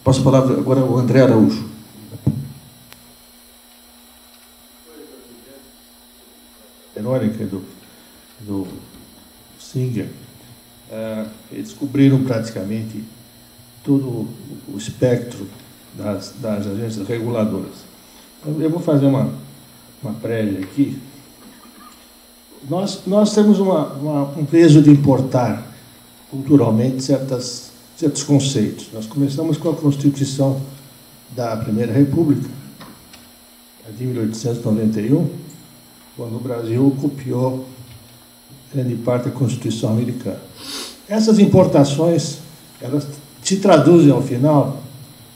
Passo a palavra agora ao André Araújo. Verônica do Singer, eles descobriram praticamente todo o espectro das agências reguladoras. Eu vou fazer uma prévia aqui. Nós temos um peso de importar culturalmente certos conceitos. Nós começamos com a Constituição da Primeira República, de 1891, quando o Brasil copiou grande parte da Constituição americana. Essas importações, elas se traduzem, ao final,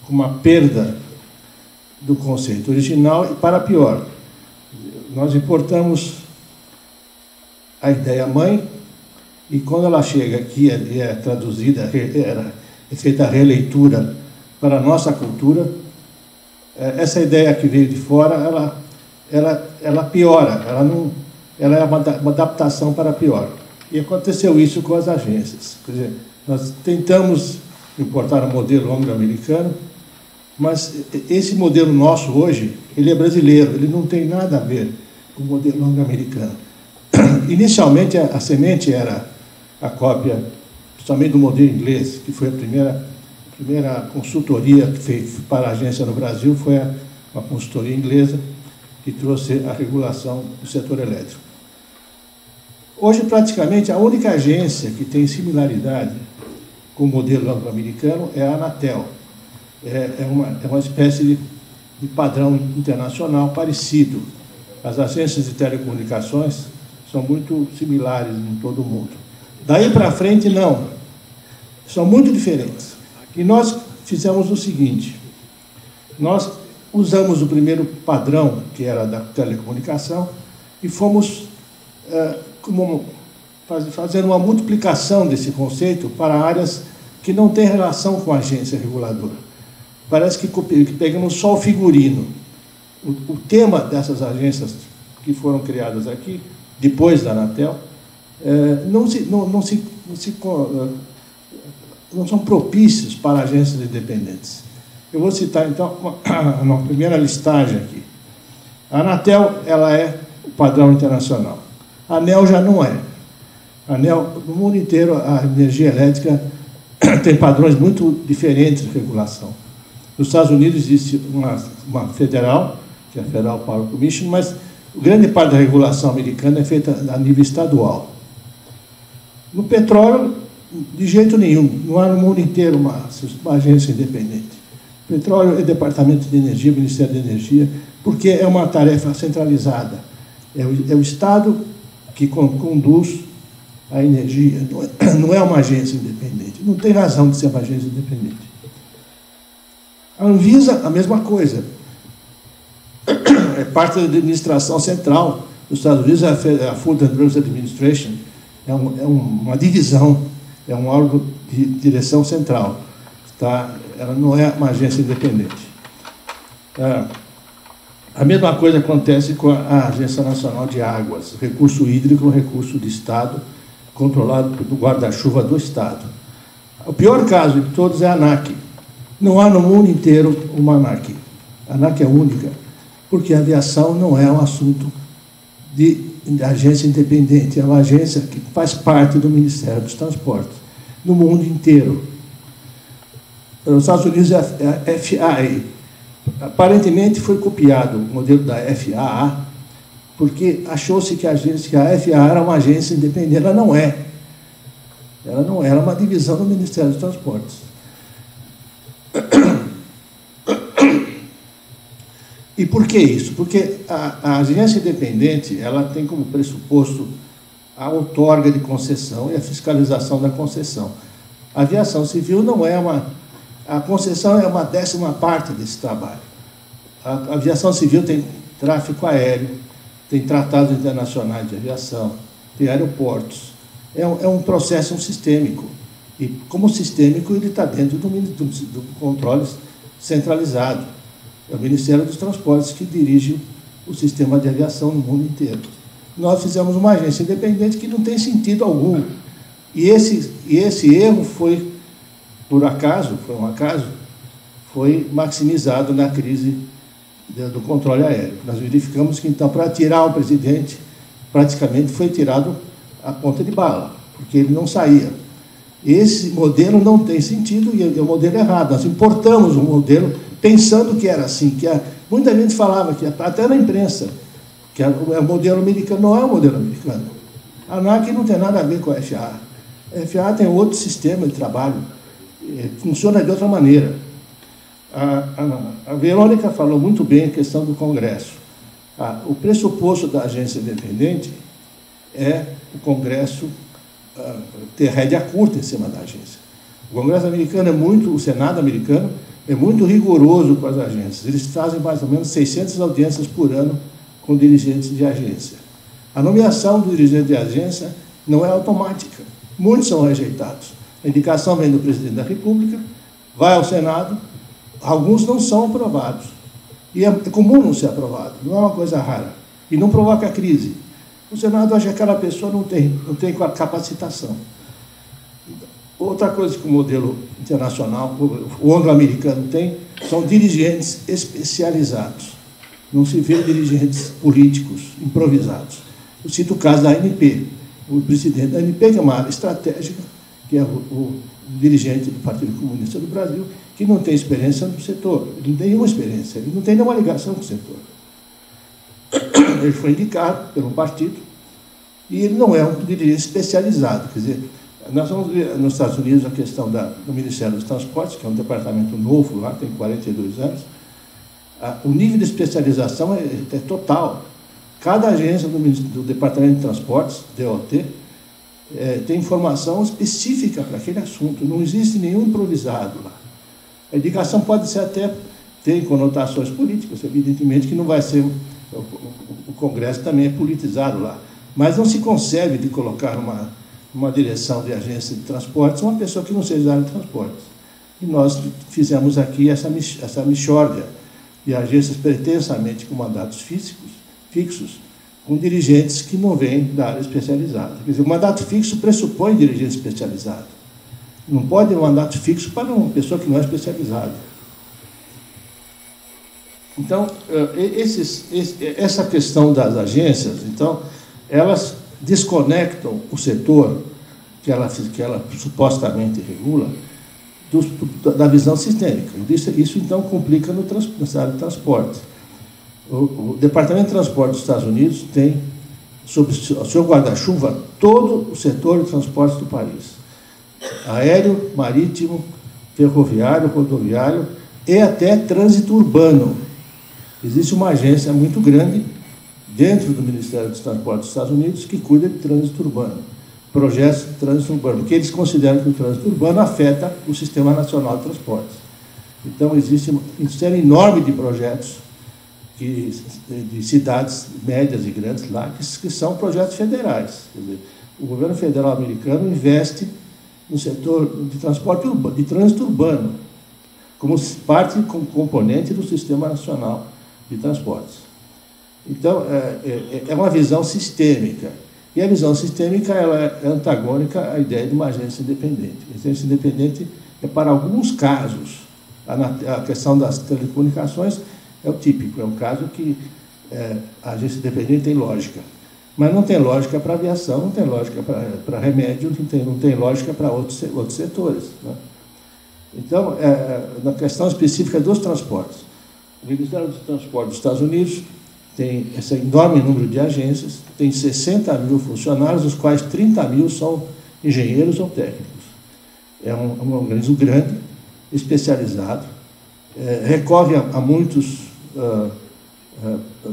com uma perda do conceito original e, para pior, nós importamos a ideia mãe e, quando ela chega aqui e é traduzida, é feita a releitura para a nossa cultura, essa ideia que veio de fora, ela piora, ela é uma adaptação para pior. E aconteceu isso com as agências. Quer dizer, nós tentamos importar um modelo anglo-americano, mas esse modelo nosso hoje, ele é brasileiro, ele não tem nada a ver com o modelo anglo-americano. Inicialmente, a semente era a cópia, principalmente do modelo inglês, que foi a primeira consultoria que fez para a agência no Brasil, foi uma consultoria inglesa que trouxe a regulação do setor elétrico. Hoje, praticamente, a única agência que tem similaridade com o modelo anglo-americano é a Anatel. É uma espécie de padrão internacional parecido. As agências de telecomunicações são muito similares em todo o mundo. Daí para frente, não. São muito diferentes. E nós fizemos o seguinte: nós usamos o primeiro padrão, que era da telecomunicação, e fomos fazendo uma multiplicação desse conceito para áreas que não têm relação com a agência reguladora. Parece que pegamos só o figurino. O tema dessas agências que foram criadas aqui, depois da Anatel, não são propícios para agências independentes. Eu vou citar, então, uma primeira listagem aqui. A Anatel, ela é o padrão internacional. A ANEEL já não é. A ANEEL, no mundo inteiro, a energia elétrica tem padrões muito diferentes de regulação. Nos Estados Unidos existe uma federal, que é a Federal Power Commission, mas grande parte da regulação americana é feita a nível estadual. No petróleo, de jeito nenhum, não há no mundo inteiro uma agência independente. Petróleo é Departamento de Energia, Ministério da Energia, porque é uma tarefa centralizada. É o Estado que conduz a energia, não é uma agência independente. Não tem razão de ser uma agência independente. A Anvisa, a mesma coisa. É parte da administração central dos Estados Unidos, a Food and Drugs Administration, é uma divisão, é um órgão de direção central. Tá? Ela não é uma agência independente. A mesma coisa acontece com a Agência Nacional de Águas. O recurso hídrico é um recurso de Estado, controlado pelo guarda-chuva do Estado. O pior caso de todos é a ANAC. Não há no mundo inteiro uma ANAC. A ANAC é única, porque a aviação não é um assunto de agência independente, é uma agência que faz parte do Ministério dos Transportes, no mundo inteiro. Nos Estados Unidos é a FAA. Aparentemente foi copiado o modelo da FAA, porque achou-se que a FAA era uma agência independente. Ela não é. Ela não era uma divisão do Ministério dos Transportes. E por que isso? Porque a agência independente, ela tem como pressuposto a outorga de concessão e a fiscalização da concessão. A aviação civil não é a concessão é uma 10ª parte desse trabalho. A aviação civil tem tráfego aéreo, tem tratados internacionais de aviação, tem aeroportos. É um processo sistêmico. E, como sistêmico, ele está dentro do controle centralizado. É o Ministério dos Transportes que dirige o sistema de aviação no mundo inteiro. Nós fizemos uma agência independente que não tem sentido algum. E esse erro foi, por acaso, foi maximizado na crise do controle aéreo. Nós verificamos que, então, para tirar o presidente, praticamente foi tirado a ponta de bala, porque ele não saía. Esse modelo não tem sentido e é o modelo errado. Nós importamos um modelo pensando que era assim, muita gente falava, que até na imprensa, que é o modelo americano. Não é o modelo americano. A ANAC não tem nada a ver com a FAA. A FAA tem outro sistema de trabalho, funciona de outra maneira. A Verônica falou muito bem a questão do Congresso. O pressuposto da agência independente é o Congresso ter rédea curta em cima da agência. O Congresso americano o Senado americano é muito rigoroso com as agências. Eles fazem mais ou menos 600 audiências por ano com dirigentes de agência. A nomeação do dirigente de agência não é automática. Muitos são rejeitados. A indicação vem do presidente da República, vai ao Senado, alguns não são aprovados. E é comum não ser aprovado, não é uma coisa rara. E não provoca crise. O Senado acha que aquela pessoa não tem capacitação. Outra coisa que o modelo internacional, o anglo-americano tem, são dirigentes especializados. Não se vê dirigentes políticos improvisados. Eu cito o caso da ANP. O presidente da ANP, que é uma área estratégica, que é o dirigente do Partido Comunista do Brasil, que não tem experiência no setor. Ele não tem nenhuma experiência, ele não tem nenhuma ligação com o setor. Ele foi indicado pelo partido e ele não é um dirigente especializado. Quer dizer, nós vamos ver nos Estados Unidos a questão do Ministério dos Transportes, que é um departamento novo lá, tem 42 anos. O nível de especialização é total. Cada agência do Departamento de Transportes, DOT, tem informação específica para aquele assunto. Não existe nenhum improvisado lá. A indicação pode ser até ter conotações políticas, evidentemente que não vai ser... O Congresso também é politizado lá. Mas não se concebe de colocar numa direção de agência de transportes uma pessoa que não seja da área de transportes. E nós fizemos aqui essa mixórdia de agências pretensamente com mandatos fixos, com dirigentes que não vêm da área especializada. Quer dizer, o mandato fixo pressupõe dirigente especializado. Não pode um mandato fixo para uma pessoa que não é especializada. Então, essa questão das agências, então, elas desconectam o setor que ela supostamente regula da visão sistêmica. Isso então, complica na área de transporte. O Departamento de Transporte dos Estados Unidos tem, sob o seu guarda-chuva, todo o setor de transportes do país. Aéreo, marítimo, ferroviário, rodoviário e até trânsito urbano. Existe uma agência muito grande dentro do Ministério dos Transportes dos Estados Unidos que cuida de trânsito urbano, projetos de trânsito urbano, porque eles consideram que o trânsito urbano afeta o Sistema Nacional de Transportes. Então, existe uma série enorme de projetos de cidades médias e grandes lá, que são projetos federais. Quer dizer, o governo federal americano investe no setor de transporte urbano, de trânsito urbano, como parte, como componente do Sistema Nacional de Transportes. Então, é uma visão sistêmica. E a visão sistêmica ela é antagônica à ideia de uma agência independente. A agência independente é para alguns casos. A questão das telecomunicações é o típico, é um caso que a agência independente tem lógica. Mas não tem lógica para aviação, não tem lógica para remédio, não tem lógica para outros setores, né? Então, na questão específica dos transportes, o Ministério dos Transportes dos Estados Unidos tem esse enorme número de agências, tem 60 mil funcionários, dos quais 30 mil são engenheiros ou técnicos. É um organismo grande, especializado, recorre a muitos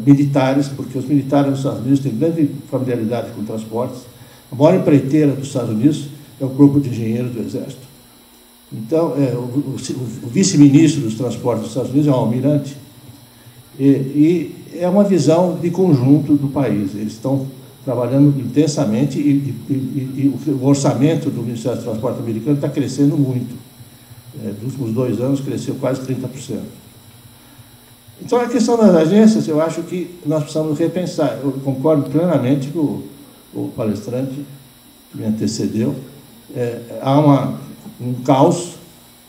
militares, porque os militares dos Estados Unidos têm grande familiaridade com transportes. A maior empreiteira dos Estados Unidos é o Corpo de Engenheiros do Exército. Então, o vice-ministro dos transportes dos Estados Unidos é um almirante, e é uma visão de conjunto do país. Eles estão trabalhando intensamente e o orçamento do Ministério do Transporte americano está crescendo muito. Nos últimos 2 anos cresceu quase 30%. Então, a questão das agências, eu acho que nós precisamos repensar. Eu concordo plenamente com o palestrante que me antecedeu. Há um caos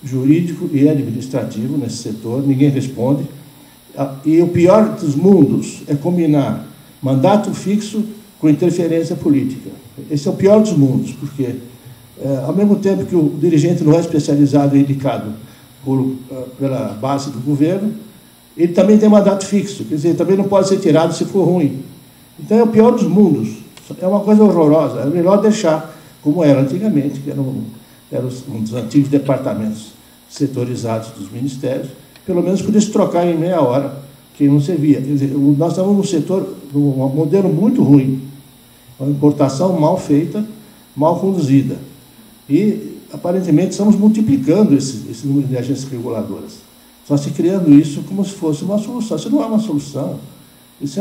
jurídico e administrativo nesse setor, ninguém responde. E o pior dos mundos é combinar mandato fixo com interferência política. Esse é o pior dos mundos, porque, ao mesmo tempo que o dirigente não é especializado e indicado pela base do governo, ele também tem mandato fixo, quer dizer, também não pode ser tirado se for ruim. Então, é o pior dos mundos. É uma coisa horrorosa. É melhor deixar como era antigamente, que era um dos antigos departamentos setorizados dos ministérios, pelo menos podia se trocar em meia hora quem não servia. Quer dizer, nós estamos num setor, num modelo muito ruim, uma importação mal feita, mal conduzida. E, aparentemente, estamos multiplicando esse número de agências reguladoras, só se criando isso como se fosse uma solução. Isso não é uma solução. Isso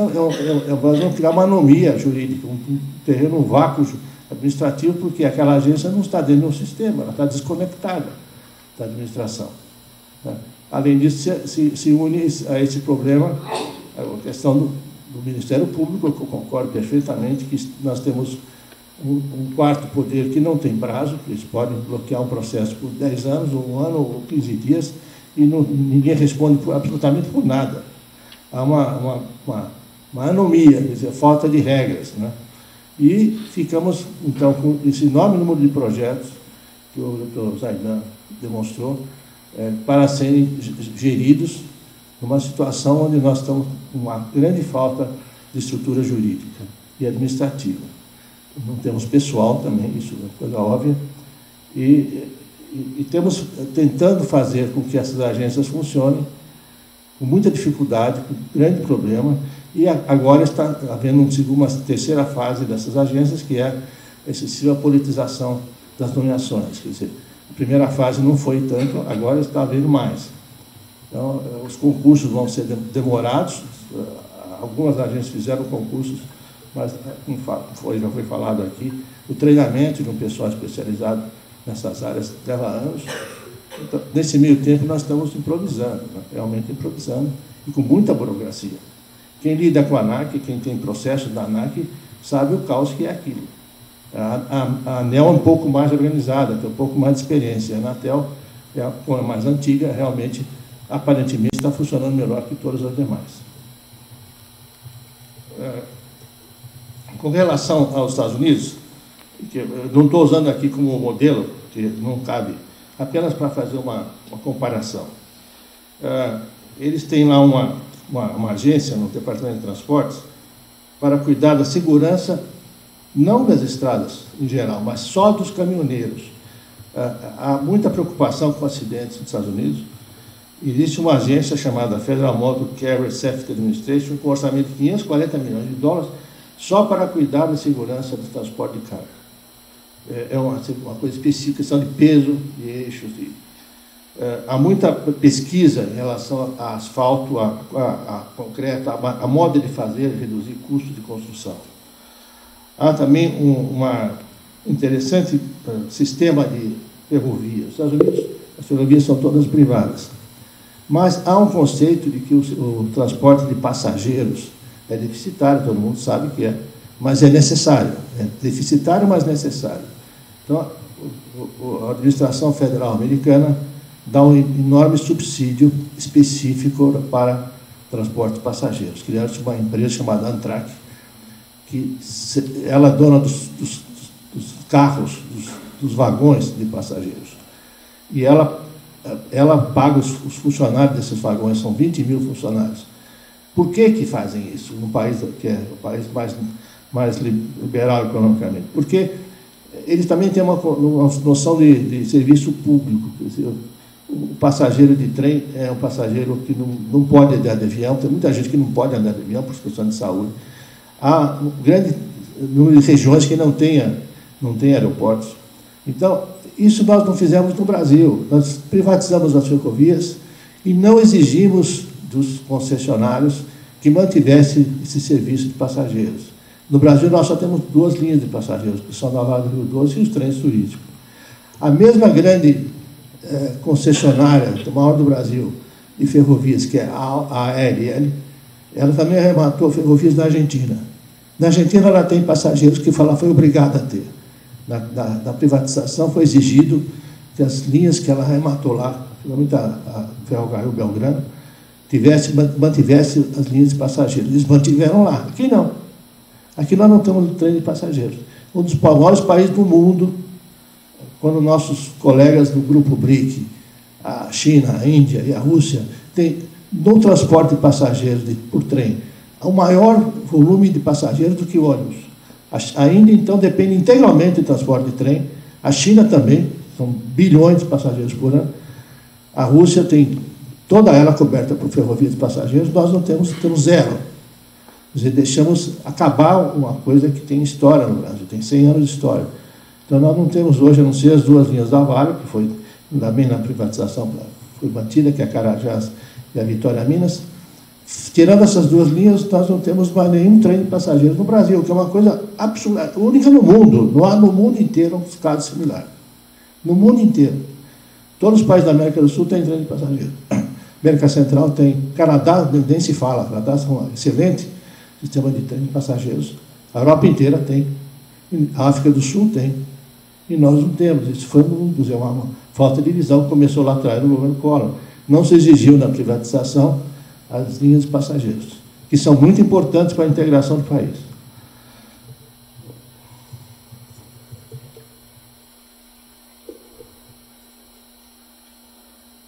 vamos criar uma anomia jurídica, um terreno, um vácuo administrativo, porque aquela agência não está dentro de um sistema, ela está desconectada da administração. Além disso, se une a esse problema a questão do Ministério Público. Eu concordo perfeitamente que nós temos um quarto poder que não tem prazo, que eles podem bloquear um processo por 10 anos, ou 1 ano, ou 15 dias, e ninguém responde absolutamente por nada. Há uma anomia, quer dizer, falta de regras, né? E ficamos, então, com esse enorme número de projetos que o Dr. Zaidan demonstrou, para serem geridos numa situação onde nós estamos com uma grande falta de estrutura jurídica e administrativa. Não temos pessoal também, isso é coisa óbvia, e temos tentando fazer com que essas agências funcionem com muita dificuldade, com grande problema, e agora está havendo uma terceira fase dessas agências, que é a excessiva politização das nomeações. Quer dizer, a primeira fase não foi tanto, agora está havendo mais. Então, os concursos vão ser demorados, algumas agências fizeram concursos, mas, como já foi falado aqui, o treinamento de um pessoal especializado nessas áreas leva anos. Então, nesse meio tempo, nós estamos improvisando, né? Realmente improvisando, e com muita burocracia. Quem lida com a ANAC, quem tem processo da ANAC, sabe o caos que é aquilo. A ANEEL é um pouco mais organizada, tem um pouco mais de experiência. A Anatel, como é mais antiga, realmente, aparentemente, está funcionando melhor que todas as demais. Com relação aos Estados Unidos, que eu não estou usando aqui como modelo, que não cabe, apenas para fazer uma comparação. Eles têm lá uma agência no Departamento de Transportes para cuidar da segurança, não das estradas em geral, mas só dos caminhoneiros. Há muita preocupação com acidentes nos Estados Unidos. Existe uma agência chamada Federal Motor Carrier Safety Administration, com orçamento de 540 milhões de dólares, só para cuidar da segurança do transporte de carga. É uma coisa específica, questão de peso, de eixos. Há muita pesquisa em relação a asfalto, a concreto, a moda de fazer, reduzir custos de construção. Há também um interessante sistema de ferrovias. Nos Estados Unidos, as ferrovias são todas privadas. Mas há um conceito de que o transporte de passageiros é deficitário, todo mundo sabe que é, mas é necessário. É deficitário, mas necessário. Então, a administração federal americana dá um enorme subsídio específico para transporte de passageiros. Criaram-se uma empresa chamada Amtrak, que ela é dona dos carros, dos vagões de passageiros. E ela paga os funcionários desses vagões, são 20 mil funcionários. Por que fazem isso num país que é o país mais liberal economicamente? Porque eles também têm uma noção de serviço público. Quer dizer, o passageiro de trem é um passageiro que não pode andar de avião, tem muita gente que não pode andar de avião por questão de saúde. Há um grande número de regiões que não tem aeroportos. Então, isso nós não fizemos no Brasil. Nós privatizamos as ferrovias e não exigimos dos concessionários que mantivessem esse serviço de passageiros. No Brasil, nós só temos 2 linhas de passageiros, que são a Nova do Rio Doce e os trens turísticos. A mesma grande concessionária, a maior do Brasil, de ferrovias, que é a ARL, ela também arrematou ferrovias da Argentina. Na Argentina, ela tem passageiros que foi obrigada a ter. Na privatização foi exigido que as linhas que ela arrematou lá, principalmente a Ferrocarril Belgrano, mantivesse as linhas de passageiros. Eles mantiveram lá. Aqui não. Aqui nós não temos trem de passageiros. Um dos maiores países do mundo, quando nossos colegas do Grupo BRIC, a China, a Índia e a Rússia, têm, no transporte de passageiros por trem, o maior volume de passageiros do que ônibus. A Índia, então, depende integralmente do transporte de trem. A China também, são bilhões de passageiros por ano. A Rússia tem toda ela coberta por ferrovias de passageiros, nós não temos zero. Quer dizer, deixamos acabar uma coisa que tem história no Brasil, tem 100 anos de história. Então, nós não temos hoje, a não ser as duas linhas da Vale, que foi também na privatização, foi mantida, que é a Carajás e a Vitória Minas. Tirando essas duas linhas, nós não temos mais nenhum trem de passageiros no Brasil, que é uma coisa absoluta, única no mundo. Não há no mundo inteiro um caso similar. No mundo inteiro. Todos os países da América do Sul têm trem de passageiros. América Central tem. Canadá, nem se fala. Canadá é um excelente sistema de trem de passageiros. A Europa inteira tem. A África do Sul tem. E nós não temos. Isso foi uma falta de visão que começou lá atrás no governo Collor. Não se exigiu na privatização as linhas de passageiros, que são muito importantes para a integração do país.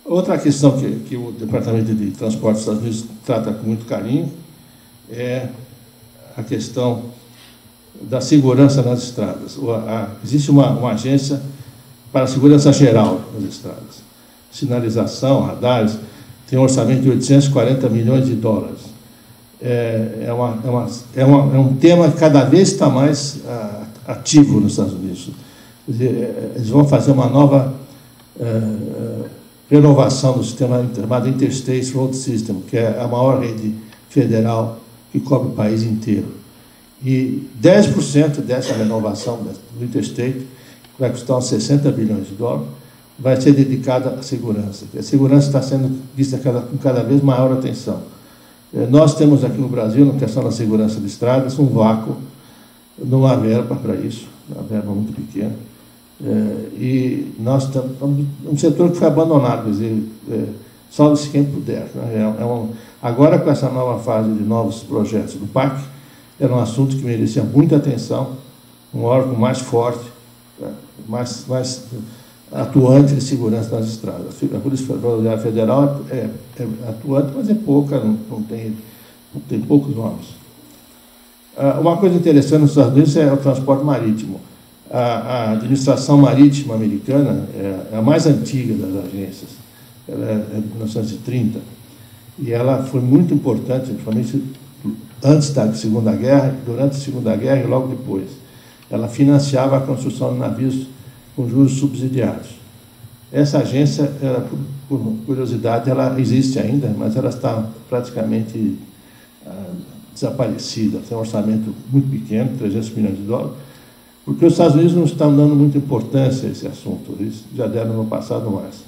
Outra questão que o Departamento de Transporte dos Estados Unidos trata com muito carinho é a questão da segurança nas estradas. Existe uma agência para a segurança geral das estradas. Sinalização, radares, tem um orçamento de 840 milhões de dólares. É um tema que cada vez está mais ativo nos Estados Unidos. Quer dizer, eles vão fazer uma nova renovação do sistema chamado Interstate Road System, que é a maior rede federal que cobre o país inteiro. E 10% dessa renovação do Interstate, que vai custar uns 60 bilhões de dólares, vai ser dedicada à segurança. A segurança está sendo vista com cada vez maior atenção. Nós temos aqui no Brasil, na questão da segurança de estradas, um vácuo, não há verba para isso, uma verba muito pequena. E nós estamos um setor que foi abandonado, quer dizer, salve-se quem puder. Né? Agora, com essa nova fase de novos projetos do PAC, era um assunto que merecia muita atenção, um órgão mais forte, mais atuante de segurança nas estradas. A Polícia Rodoviária Federal é atuante, mas é pouca, não tem poucos nomes. Uma coisa interessante nos Estados Unidos é o transporte marítimo. A administração marítima americana é a mais antiga das agências. Ela é de 1930. E ela foi muito importante, principalmente antes da Segunda Guerra, durante a Segunda Guerra e logo depois. Ela financiava a construção de navios com juros subsidiados. Essa agência, por curiosidade, ela existe ainda, mas ela está praticamente desaparecida. Tem um orçamento muito pequeno, 300 milhões de dólares, porque os Estados Unidos não estão dando muita importância a esse assunto. Eles já deram no passado mais.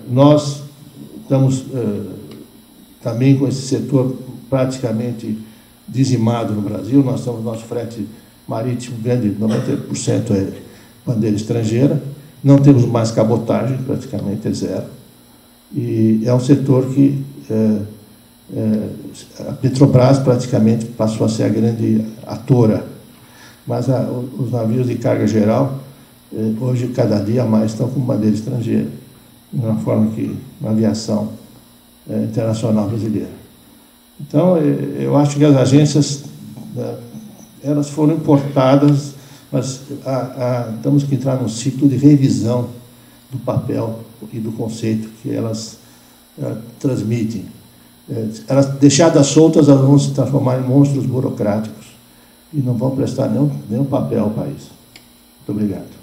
Nós estamos também com esse setor praticamente dizimado no Brasil. Nós temos nosso frete marítimo grande, 90% é bandeira estrangeira, não temos mais cabotagem, praticamente é zero, e é um setor que a Petrobras praticamente passou a ser a grande atora, mas os navios de carga geral, hoje, cada dia mais, estão com bandeira estrangeira, de uma forma que, na aviação internacional brasileira. Então, eu acho que as agências, elas foram importadas, mas temos que entrar num ciclo de revisão do papel e do conceito que elas transmitem. Elas, deixadas soltas, elas vão se transformar em monstros burocráticos e não vão prestar nenhum papel ao país. Muito obrigado.